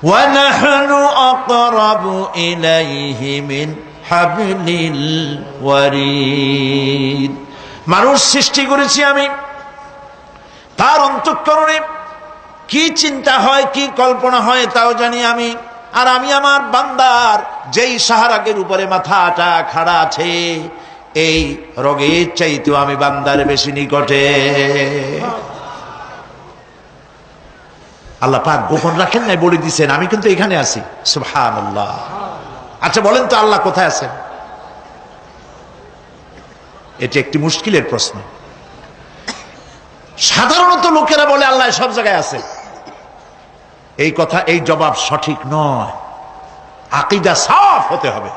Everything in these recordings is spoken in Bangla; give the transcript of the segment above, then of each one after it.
ওয়া নাহনু আকরাবু ইলাইহি মিন হাবলিল ওয়ারিদ। মানুষ সৃষ্টি করেছি আমি, তার অন্তঃকরণে কি চিন্তা হয়, কি কল্পনা হয় তাও জানি আমি। আর আমি আমার বান্দার যেই সাহারাগের উপরে মাথাটা খাড়া আছে, এই রোগের চাইতেও আমি বান্দার বেশি নিকটে। আল্লাহ পাক গোপন রাখেন নাই, বলে দিচ্ছেন আমি কিন্তু এখানে আছি। সুবহানাল্লাহ। আচ্ছা বলেন তো আল্লাহ কোথায় আছেন? এটি একটি মুশকিলের প্রশ্ন। সাধারণত লোকেরা বলে আল্লাহ সব জায়গায় আছে। এই কথা, এই জবাব সঠিক নয়। আকীদা সাফ হতে হবে।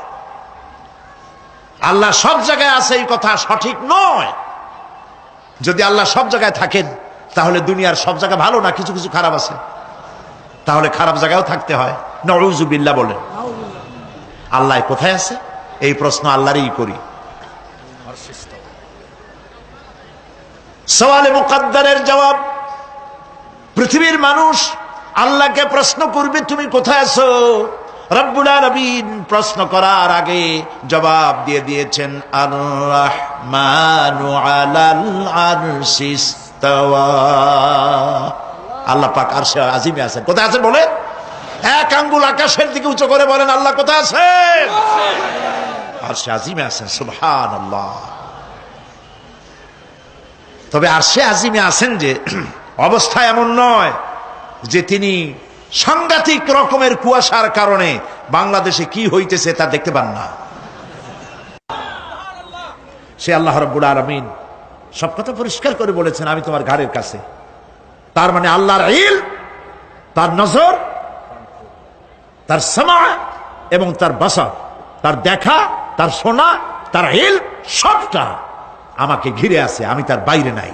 আল্লাহ সব জায়গায় আছে এই কথা সঠিক নয়। যদি আল্লাহ সব জায়গায় থাকেন তাহলে দুনিয়ার সব জায়গা ভালো না, কিছু কিছু খারাপ আছে। তাহলে খারাপ জায়গায়ও থাকতে হয়। নাউযুবিল্লাহ বলেন। আল্লাহ কোথায় আছে এই প্রশ্ন আল্লাহরই করি। সওয়ালে মুকদ্দারের জবাব, পৃথিবীর মানুষ আল্লাহকে প্রশ্ন করবে তুমি কোথায় আছো। রব্বুল আলামিন প্রশ্ন করার আগে জবাব দিয়ে দিয়েছেন, আর রাহমানু আলাল আরশি ইস্তাওয়া। আল্লাহ পাক আরশে আজিমে আছেন। কোথায় আছেন বলে? এক আঙ্গুল আকাশের দিকে উঁচু করে বলেন আল্লাহ কোথায় আছেন? আরশে আজিমে আছেন। সুবহানাল্লাহ। তবে আরশে আজিমে আছেন যে অবস্থা এমন নয় যে তিনি সাংঘাতিক রকমের কুয়াশার কারণে বাংলাদেশে কি হইতেছে তা দেখতে পান না। সে আল্লাহ রাব্বুল আলামিন সব কথা পরিষ্কার করে বলেছেন আমি তোমার ঘাড়ের কাছে। তার মানে আল্লাহর ইলম, তার নজর, তার সামা এবং তার বাসার, তার দেখা, তার শোনা, তার ইলম সবটা আমাকে ঘিরে আছে, আমি তার বাইরে নাই।